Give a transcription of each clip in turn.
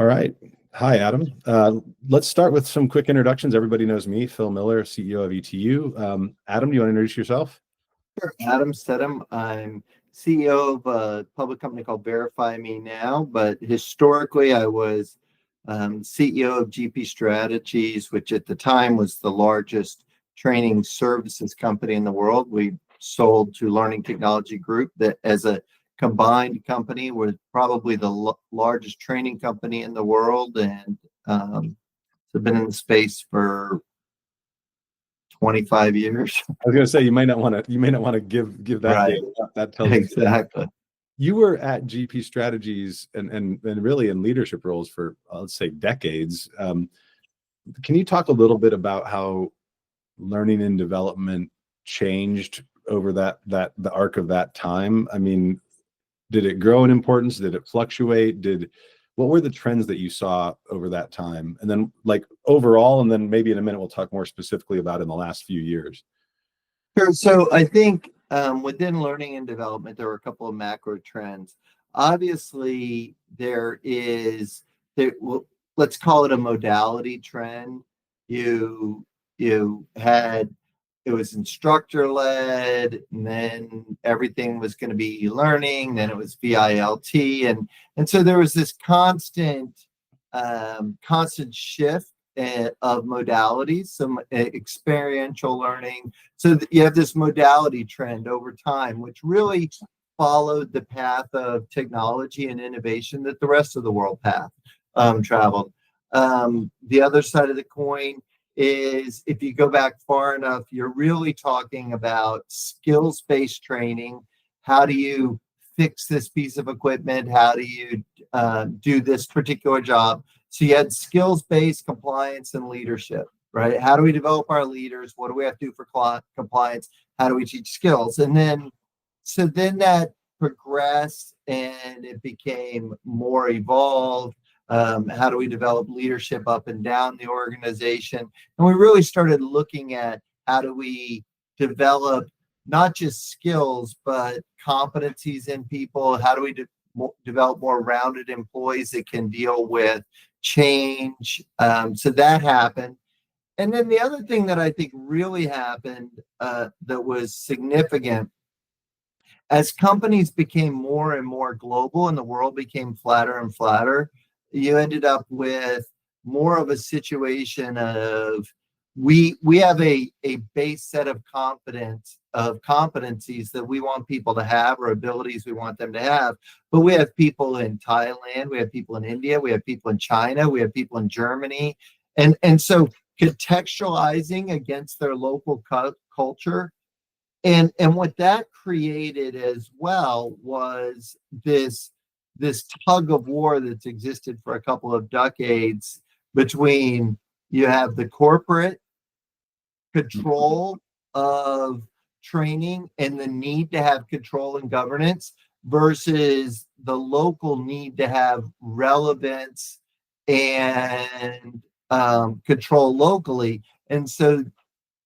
All right. Hi, Adam. Let's start with some quick introductions. Everybody knows me, Phill Miller, CEO of ETU. Adam, do you want to introduce yourself? Sure. Adam Stedham. I'm CEO of a public company called Verify Me Now, but historically I was CEO of GP Strategies, which at the time was the largest training services company in the world. We sold to Learning Technology Group that as a combined company was probably the largest training company in the world. And I've been in the space for 25 years. I was going to say you may not want to give that Right. data. That tells Exactly. you were at GP Strategies and really in leadership roles for let's say decades. Can you talk a little bit about how learning and development changed over the arc of that time? I mean, did it grow in importance? Did it fluctuate? What were the trends that you saw over that time? And then like overall, and then maybe in a minute, we'll talk more specifically about in the last few years. Sure. So I think within learning and development, there were a couple of macro trends. Obviously, well, let's call it a modality trend. You had it was instructor led, and then everything was going to be e-learning. Then it was VILT, and so there was this constant shift of modalities, some experiential learning. So you have this modality trend over time, which really followed the path of technology and innovation that the rest of the world path traveled. The other side of the coin is if you go back far enough, you're really talking about skills-based training. How do you fix this piece of equipment? How do you do this particular job? So you had skills-based compliance and leadership, right? How do we develop our leaders? What do we have to do for compliance? How do we teach skills? And then that progressed and it became more evolved. How do we develop leadership up and down the organization? And we really started looking at how do we develop not just skills, but competencies in people? How do we develop more rounded employees that can deal with change? So that happened. And then the other thing that I think really happened that was significant, as companies became more and more global and the world became flatter and flatter, you ended up with more of a situation of we have a base set of competencies that we want people to have, or abilities we want them to have. But we have people in Thailand, we have people in India, we have people in China, we have people in Germany. And so contextualizing against their local culture. And what that created as well was this tug of war that's existed for a couple of decades between you have the corporate control of training and the need to have control and governance versus the local need to have relevance and control locally. And so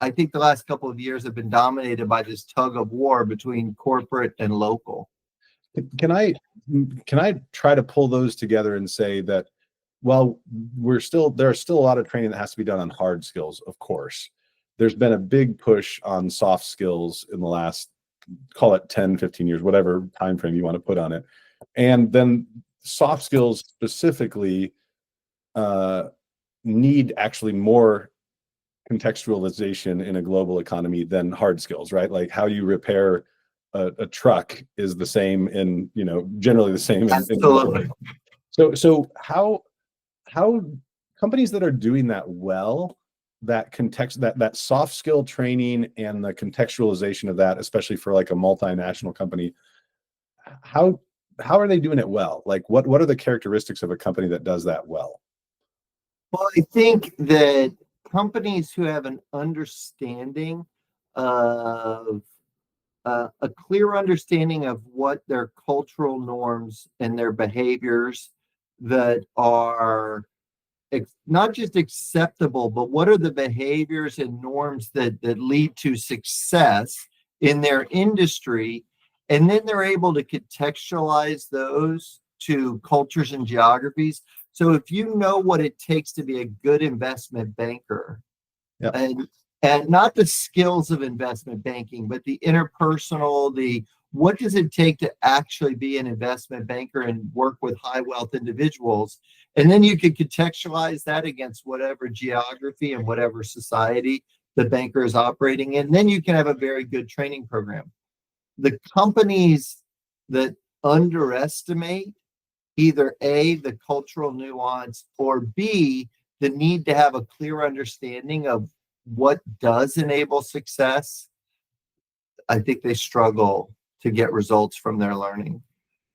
I think the last couple of years have been dominated by this tug of war between corporate and local. Can I try to pull those together and say that while there's still a lot of training that has to be done on hard skills, of course, there's been a big push on soft skills in the last, call it 10, 15 years, whatever time frame you want to put on it. And then soft skills specifically need actually more contextualization in a global economy than hard skills, right? Like how you repair a truck is the same in, generally the same. Absolutely. So how companies that are doing that well, that soft skill training and the contextualization of that, especially for like a multinational company, how are they doing it well? Like what are the characteristics of a company that does that well? Well, I think that companies who have an understanding of a clear understanding of what their cultural norms and their behaviors that are not just acceptable, but what are the behaviors and norms that lead to success in their industry. And then they're able to contextualize those to cultures and geographies. So if you know what it takes to be a good investment banker, Yeah. and not the skills of investment banking, but the interpersonal, the what does it take to actually be an investment banker and work with high wealth individuals? And then you could contextualize that against whatever geography and whatever society the banker is operating in. Then you can have a very good training program. The companies that underestimate either A, the cultural nuance, or B, the need to have a clear understanding of what does enable success, I think they struggle to get results from their learning.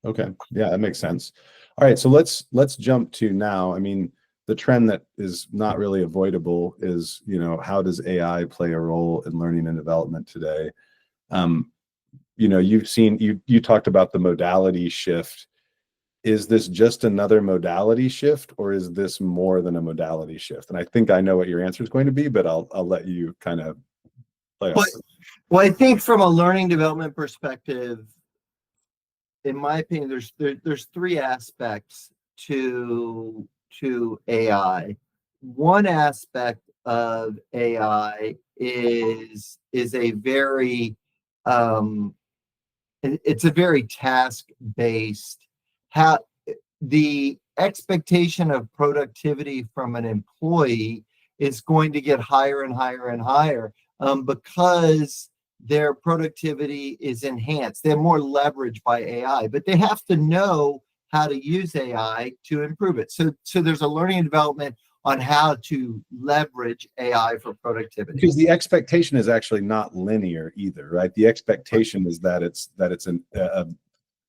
Okay. Yeah, that makes sense. All right. So let's jump to now. I mean, the trend that is not really avoidable is, how does AI play a role in learning and development today? You talked about the modality shift. Is this just another modality shift, or is this more than a modality shift? And I think I know what your answer is going to be, but I'll let you kind of play off. Well, I think from a learning development perspective, in my opinion, there's three aspects to AI. One aspect of AI is a very it's a very task based. How the expectation of productivity from an employee is going to get higher and higher and higher, because their productivity is enhanced. They're more leveraged by AI, but they have to know how to use AI to improve it. So there's a learning and development on how to leverage AI for productivity. Because the expectation is actually not linear either, right? The expectation is that it's an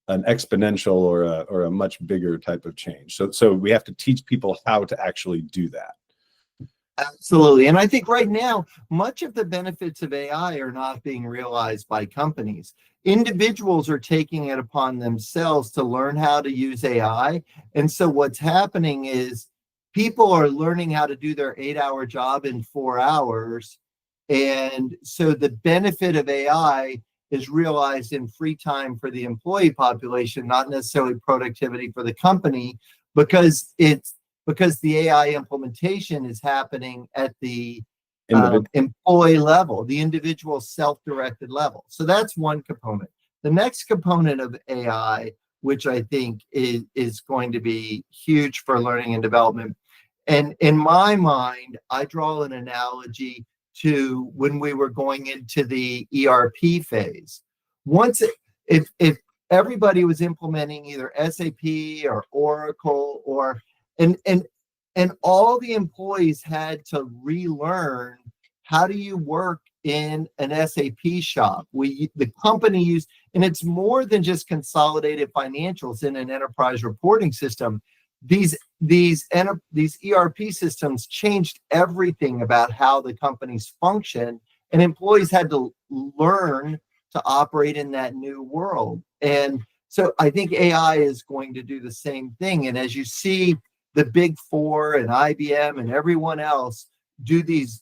exponential or a much bigger type of change. So we have to teach people how to actually do that. Absolutely. And I think right now, much of the benefits of AI are not being realized by companies. Individuals are taking it upon themselves to learn how to use AI. And so what's happening is people are learning how to do their 8-hour job in 4 hours. And so the benefit of AI is realized in free time for the employee population, not necessarily productivity for the company, because the AI implementation is happening at the employee level, the individual self-directed level. So that's one component. The next component of AI, which I think is going to be huge for learning and development, and in my mind, I draw an analogy to when we were going into the ERP phase. If everybody was implementing either SAP or Oracle and all the employees had to relearn how do you work in an SAP shop. The company used, and it's more than just consolidated financials in an enterprise reporting system. These ERP systems changed everything about how the companies function, and employees had to learn to operate in that new world. And so I think AI is going to do the same thing. And as you see the big four and IBM and everyone else do these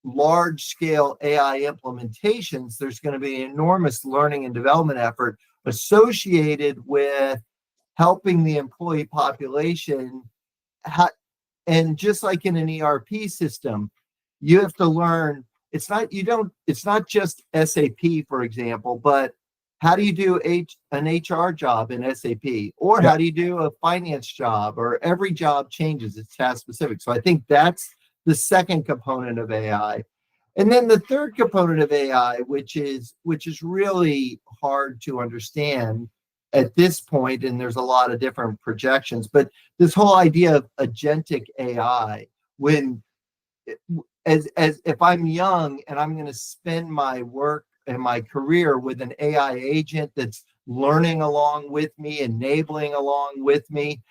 large scale AI implementations, there's going to be an enormous learning and development effort associated with helping the employee population. And just like in an ERP system, you have to learn, it's not just SAP, for example, but how do you do an HR job in SAP? Or how do you do a finance job? Or every job changes, it's task specific. So I think that's the second component of AI. And then the third component of AI, which is really hard to understand at this point, and there's a lot of different projections, but this whole idea of agentic AI, as if I'm young and I'm going to spend my work and my career with an AI agent that's learning along with me, enabling along with me,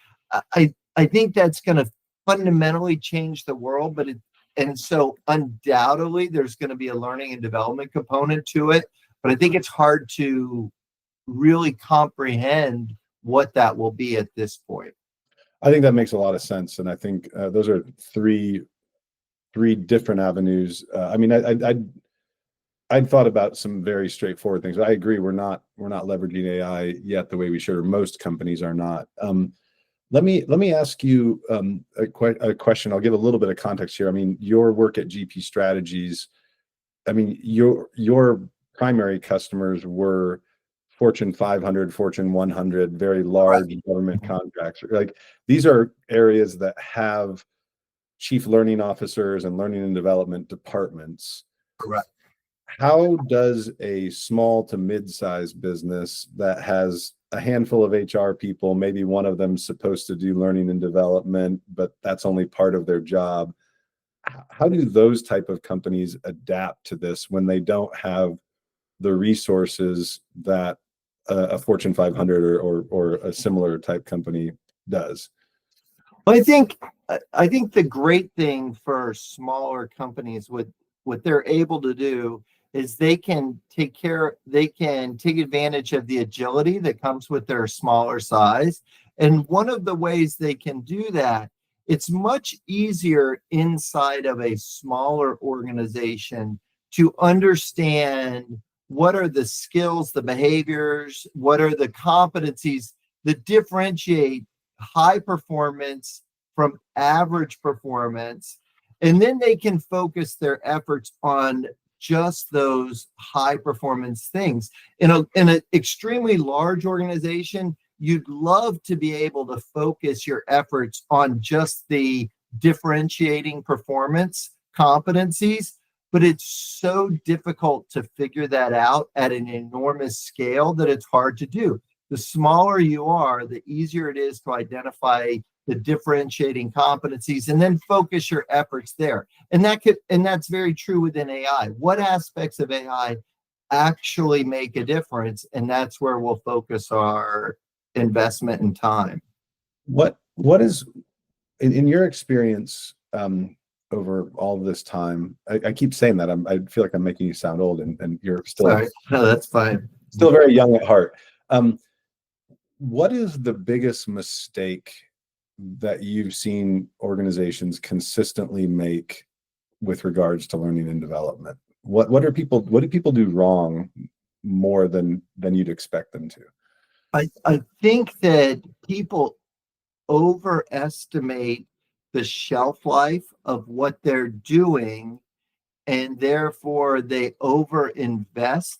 I think that's going to fundamentally change the world. And so undoubtedly there's going to be a learning and development component to it, but I think it's hard to really comprehend what that will be at this point. I think that makes a lot of sense, and I think those are three different avenues. I mean, I'd thought about some very straightforward things. I agree, we're not leveraging AI yet the way we should, or most companies are not. Let me ask you a question. I'll give a little bit of context here. I mean, your work at GP Strategies. I mean, your primary customers were Fortune 500, Fortune 100, very Right. large government contracts. Like these are areas that have chief learning officers and learning and development departments. Correct. How does a small to mid-sized business that has a handful of HR people, maybe one of them supposed to do learning and development, but that's only part of their job, how do those type of companies adapt to this when they don't have the resources that a Fortune 500 or a similar type company does? Well, I think the great thing for smaller companies with what they're able to do is they can take advantage of the agility that comes with their smaller size. And one of the ways they can do that, it's much easier inside of a smaller organization to understand what are the skills, the behaviors, what are the competencies that differentiate high performance from average performance. And then they can focus their efforts on just those high performance things. In an extremely large organization, you'd love to be able to focus your efforts on just the differentiating performance competencies, but it's so difficult to figure that out at an enormous scale that it's hard to do. The smaller you are, the easier it is to identify the differentiating competencies and then focus your efforts there. And that's very true within AI. What aspects of AI actually make a difference? And that's where we'll focus our investment and time. What is in your experience over all this time? I keep saying that I feel like I'm making you sound old, and you're still Sorry. No, that's fine. still very young at heart. What is the biggest mistake that you've seen organizations consistently make with regards to learning and development? What do people do wrong more than you'd expect them to? I think that people overestimate the shelf life of what they're doing, and therefore they overinvest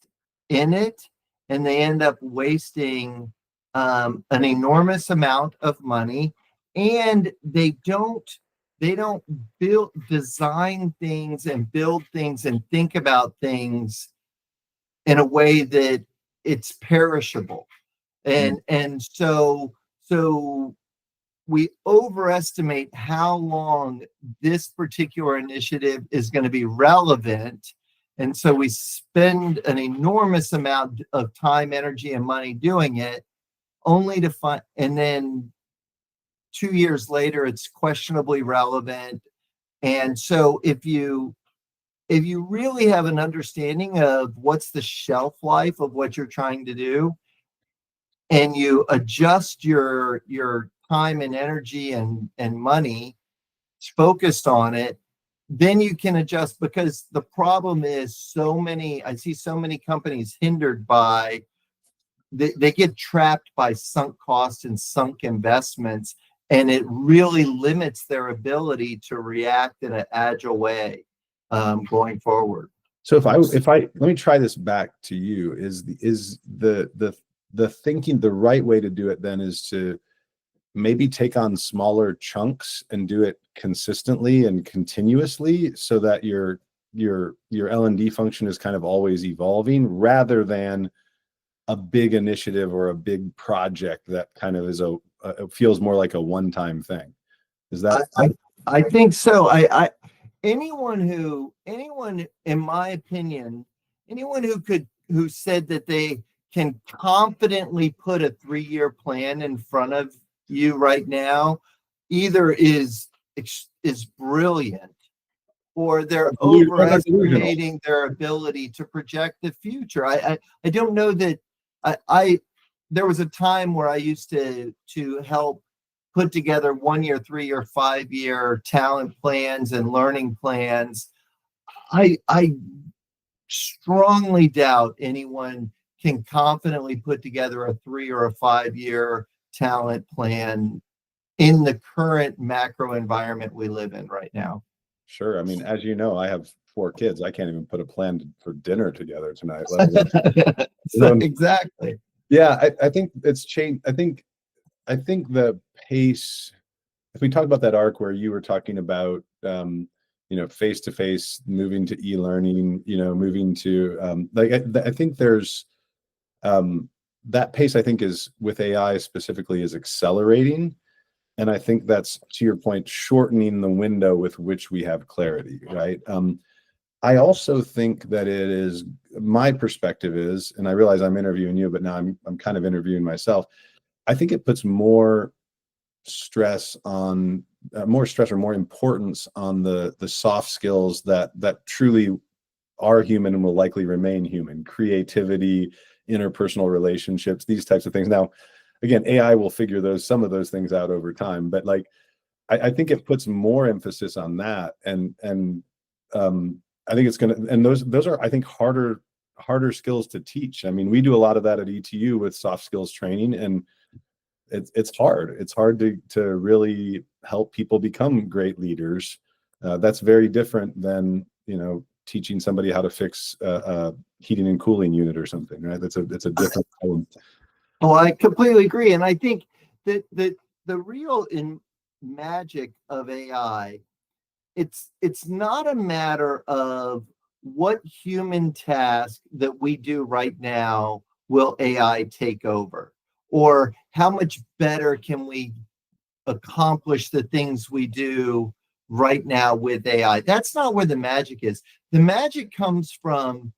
in it, and they end up wasting an enormous amount of money, and they don't design things and build things and think about things in a way that it's perishable. And so we overestimate how long this particular initiative is going to be relevant. And so we spend an enormous amount of time, energy, and money doing it, only to find, and then 2 years later, it's questionably relevant. And so if you really have an understanding of what's the shelf life of what you're trying to do, and you adjust your time and energy and money focused on it, then you can adjust. Because the problem is, I see so many companies hindered by they get trapped by sunk costs and sunk investments, and it really limits their ability to react in an agile way going forward. So if I let me try this back to you, is the thinking, the right way to do it then is to maybe take on smaller chunks and do it consistently and continuously, so that your L&D function is kind of always evolving, rather than a big initiative or a big project that kind of it feels more like a one-time thing. Is that? I think so. Anyone, in my opinion, who said that they can confidently put a 3-year plan in front of you right now, either is brilliant, or they're overestimating their ability to project the future. I don't know that. I there was a time where I used to help put together 1-year, 3-year, 5-year talent plans and learning plans. I strongly doubt anyone can confidently put together a 3 or a 5-year talent plan in the current macro environment we live in right now. Sure. I mean, as you know, I have 4 kids. I can't even put a plan for dinner together tonight, let alone. Exactly. Yeah, I think it's changed. I think the pace, if we talk about that arc where you were talking about, face to face, moving to e-learning, moving to, I think there's, that pace, I think, is with AI specifically, is accelerating. And I think that's, to your point, shortening the window with which we have clarity, right? I also think that it is, my perspective is, and I realize I'm interviewing you, but now I'm kind of interviewing myself. I think it puts more stress on, more stress or more importance on the soft skills that truly are human and will likely remain human: creativity, interpersonal relationships, these types of things. Now, again, AI will figure some of those things out over time, but like, I think it puts more emphasis on that, and I think it's gonna, and those are, I think, harder skills to teach. I mean, we do a lot of that at ETU with soft skills training, and it's hard. It's hard to really help people become great leaders. That's very different than, teaching somebody how to fix a heating and cooling unit or something, right? It's a different problem. Oh, I completely agree. And I think that the real magic of AI, it's not a matter of what human task that we do right now will AI take over, or how much better can we accomplish the things we do right now with AI. That's not where the magic is. The magic comes from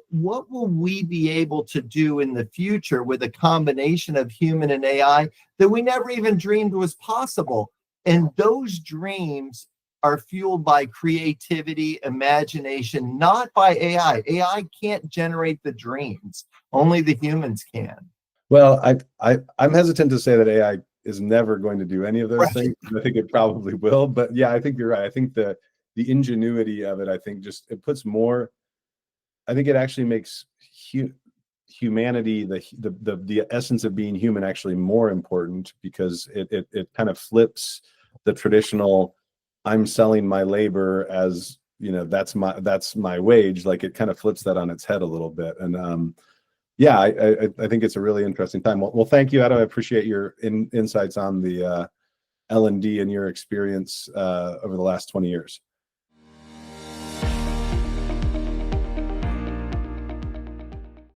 what will we be able to do in the future with a combination of human and AI that we never even dreamed was possible. And those dreams are fueled by creativity, imagination, not by AI. AI can't generate the dreams. Only the humans can. Well, I'm hesitant to say that AI is never going to do any of those things. I think it probably will, but yeah, I think you're right. I think the ingenuity of it, I think, just it puts more. I think it actually makes humanity, the essence of being human, actually more important, because it kind of flips the traditional, I'm selling my labor as, that's my wage. Like, it kind of flips that on its head a little bit. And yeah, I think it's a really interesting time. Well, thank you, Adam. I appreciate your insights on the L&D and your experience over the last 20 years.